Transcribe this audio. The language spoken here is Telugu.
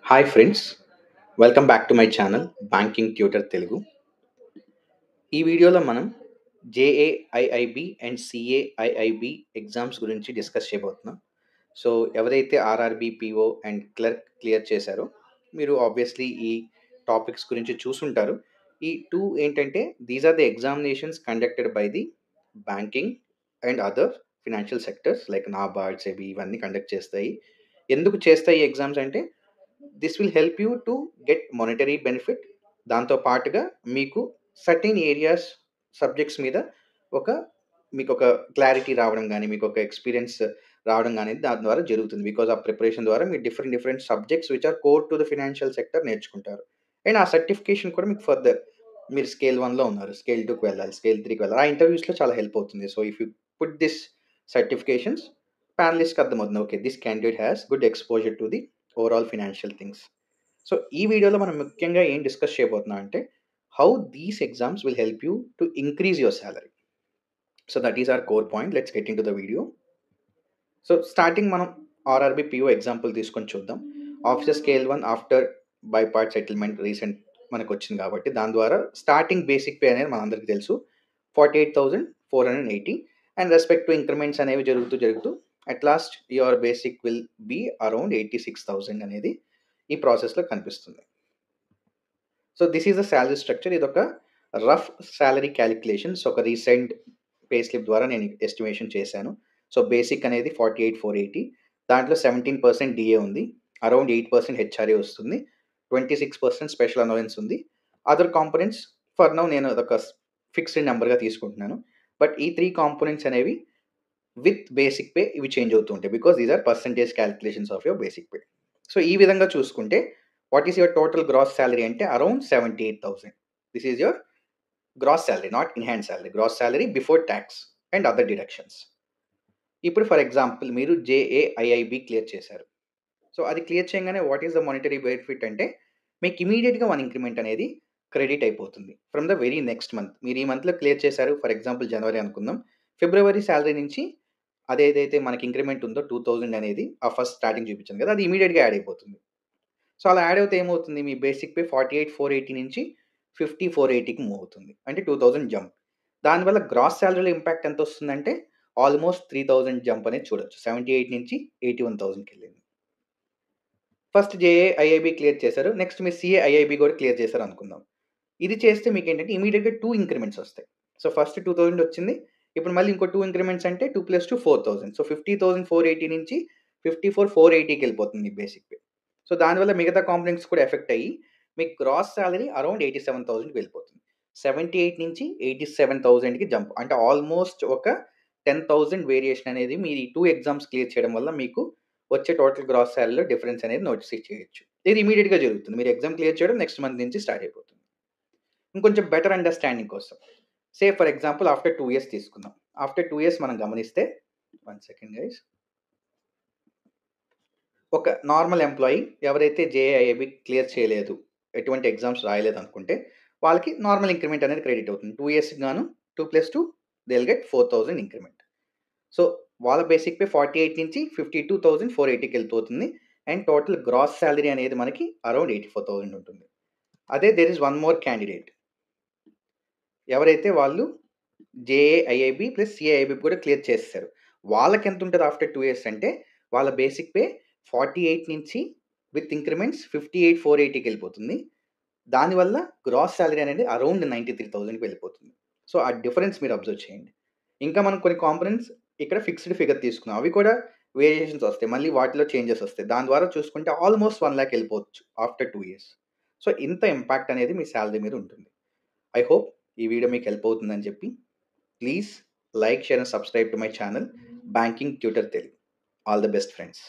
Hi friends, welcome back to my channel banking tutor Telugu. ఈ వీడియోలో మనం జేఏఐఐబి అండ్ సిఏఐఐబి ఎగ్జామ్స్ గురించి డిస్కస్ చేయబోతున్నాం. సో ఎవరైతే RRB PO and clerk clear చేశారో మీరు ఆబ్వియస్లీ ఈ టాపిక్స్ గురించి చూసుంటారు. ఈ టూ ఏంటంటే these are the examinations conducted by the banking and other financial sectors like NABARD, SEBI ఇవన్నీ కండక్ట్ చేస్తాయి. ఎందుకు చేస్తాయి ఎగ్జామ్స్ అంటే this will help you to get monetary benefit. దాంతో పాటుగా మీకు సర్టెన్ ఏరియాస్ సబ్జెక్ట్స్ మీద ఒక మీకు ఒక క్లారిటీ రావడం కానీ మీకు ఒక ఎక్స్పీరియన్స్ రావడం కానీ దాని ద్వారా జరుగుతుంది. బికాజ్ ఆ ప్రిపరేషన్ ద్వారా మీరు different different subjects which are core to the financial sector నేర్చుకుంటారు. అండ్ ఆ సర్టిఫికేషన్ కూడా మీకు ఫర్దర్ మీరు స్కేల్ 1లో ఉన్నారు, స్కేల్ 2కి వెళ్ళాలి, స్కేల్ 3కి వెళ్ళాలి, ఆ ఇంటర్వ్యూస్లో చాలా హెల్ప్ అవుతుంది. So if you put this certifications ప్యానలిస్ట్కి అర్థమవుతుంది, okay this candidate has good exposure to the overall financial things. So ఈ వీడియోలో మనం ముఖ్యంగా ఏం డిస్కస్ చేయబోతున్నాం అంటే how these exams will help you to increase your salary. So that is our core point. Let's get into the video. So starting మనం ఆర్ఆర్బి పిఓ ఎగ్జాంపుల్ తీసుకొని చూద్దాం. Officer scale 1 after bipartite settlement recent మనకు వచ్చింది కాబట్టి దాని ద్వారా స్టార్టింగ్ బేసిక్ పే అనేది మనందరికీ తెలుసు 48,480. అండ్ రెస్పెక్ట్ టు ఇంక్రిమెంట్స్ అనేవి జరుగుతూ at last your basic will be around 86,000 అనేది ఈ ప్రాసెస్లో కనిపిస్తుంది. So this is the salary structure. ఇది ఒక రఫ్ శాలరీ క్యాలిక్యులేషన్స్ ఒక రీసెంట్ పే స్లిప్ ద్వారా నేను ఎస్టిమేషన్ చేశాను. సో బేసిక్ అనేది 48,480, దాంట్లో 17% డిఏ ఉంది, అరౌండ్ 8% హెచ్ఆర్ఏ వస్తుంది, 26% స్పెషల్ అలవెన్స్ ఉంది. అదర్ కాంపోనెంట్స్ ఫర్ నౌ నేను అదొక ఫిక్స్డ్ నెంబర్గా తీసుకుంటున్నాను. బట్ ఈ 3 కాంపోనెంట్స్ అనేవి విత్ బేసిక్ పే ఇవి చేంజ్ అవుతూ ఉంటాయి because these are percentage calculations of your basic pay. So ఈ విధంగా చూసుకుంటే what is your total gross salary అంటే around 78,000. This is your gross salary, not in hand salary, gross salary before tax and other deductions. ఇప్పుడు ఫర్ ఎగ్జాంపుల్ మీరు జేఏఐఐబి క్లియర్ చేశారు. సో అది క్లియర్ చేయగానే what is the monetary benefit అంటే మీకు ఇమీడియట్గా 1 ఇంక్రిమెంట్ అనేది క్రెడిట్ అయిపోతుంది from the very next month. మీరు ఈ మంత్లో క్లియర్ చేశారు, ఫర్ ఎగ్జాంపుల్ జనవరి అనుకుందాం, ఫిబ్రవరి శాలరీ నుంచి అదేదైతే మనకి ఇంక్రిమెంట్ ఉందో 2,000 అనేది ఆ ఫస్ట్ స్టార్టింగ్ చూపించాను కదా, అది ఇమీడియట్గా యాడ్ అయిపోతుంది. సో అలా యాడ్ అవుతే ఏమవుతుంది, మీ బేసిక్ పే 48,480 నుంచి 50,480కి మూవ్ అవుతుంది, అంటే 2,000 జంప్. దానివల్ల గ్రాస్ శాలరీలో ఇంపాక్ట్ ఎంత వస్తుందంటే ఆల్మోస్ట్ 3,000 జంప్ అనేది చూడొచ్చు. 78 నుంచి 81,000కి వెళ్ళింది. ఫస్ట్ జేఏఐఐబి క్లియర్ చేశారు, నెక్స్ట్ మీరు సిఏఐఐబి కూడా క్లియర్ చేశారు అనుకుందాం. ఇది చేస్తే మీకు ఏంటంటే ఇమీడియట్గా 2 ఇంక్రిమెంట్స్ వస్తాయి. సో ఫస్ట్ 2,000 వచ్చింది, ఇప్పుడు మళ్ళీ ఇంకో 2 ఇంక్రిమెంట్స్ అంటే 2 + 2 4,000. సో 50,480 నుంచి 54,480కి వెళ్ళిపోతుంది మీ బేసిక్ పే. సో దానివల్ల మిగతా కాంపోనెంట్స్ కూడా ఎఫెక్ట్ అయ్యి మీకు గ్రాస్ సాలరీ అరౌండ్ 87,000కి వెళ్ళిపోతుంది. 78 నుంచి 87,000కి జంప్, అంటే ఆల్మోస్ట్ ఒక 10,000 వేరియేషన్ అనేది మీరు ఈ 2 ఎగ్జామ్స్ క్లియర్ చేయడం వల్ల మీకు వచ్చే టోటల్ గ్రాస్ సాలరీలో డిఫరెన్స్ అనేది నోటీస్ చేయొచ్చు. ఇది ఇమీడియట్‌గా జరుగుతుంది. మీరు ఎగ్జామ్ క్లియర్ చేయడం నెక్స్ట్ మంత్ నుంచి స్టార్ట్ అయిపోతుంది. ఇంకొంచెం బెటర్ అండర్‌స్టాండింగ్ కోసం say for example after 2 years తీసుకుందాం. ఆఫ్టర్ 2 ఇయర్స్ మనం గమనిస్తే, 1 సెకండ్ గైస్, ఒక నార్మల్ ఎంప్లాయీ ఎవరైతే జేఏఐబి క్లియర్ చేయలేదు, ఎటువంటి ఎగ్జామ్స్ రాయలేదు అనుకుంటే వాళ్ళకి నార్మల్ ఇంక్రిమెంట్ అనేది క్రెడిట్ అవుతుంది. 2 ఇయర్స్‌కి గాను 2 + 2 they will get 4,000 increment. So వాళ్ళ బేసిక్ పే 48 నుంచి 52,480కి వెళ్ళిపోతుంది. అండ్ టోటల్ గ్రాస్ సాలరీ అనేది మనకి అరౌండ్ 84,000 ఉంటుంది. అదే there is one more candidate ఎవరైతే వాళ్ళు జేఏఐఐబి ప్లస్ సిఐఐబి కూడా క్లియర్ చేసేసారు. వాళ్ళకి ఎంత ఉంటుంది ఆఫ్టర్ 2 ఇయర్స్ అంటే వాళ్ళ బేసిక్ పే 48 నుంచి విత్ ఇంక్రిమెంట్స్ 58,480కి వెళ్ళిపోతుంది. దానివల్ల గ్రాస్ సాలరీ అనేది అరౌండ్ 93,000కి వెళ్ళిపోతుంది. సో ఆ డిఫరెన్స్ మీరు అబ్జర్వ్ చేయండి. ఇంకా మనం కొన్ని కాంపోనెంట్స్ ఇక్కడ ఫిక్స్డ్ ఫిగర్ తీసుకున్నాం, అవి కూడా వేరియేషన్స్ వస్తాయి, మళ్ళీ వాటిలో చేంజెస్ వస్తాయి. దాని ద్వారా చూసుకుంటే ఆల్మోస్ట్ 1,00,000 వెళ్ళిపోవచ్చు ఆఫ్టర్ 2 ఇయర్స్. సో ఇంత ఇంపాక్ట్ అనేది మీ సాలరీ మీద ఉంటుంది. ఐ హోప్ ఈ వీడియో మీకు హెల్ప్ అవుతుందని చెప్పి, please like, share and subscribe to my channel banking tutor Telugu. All the best friends.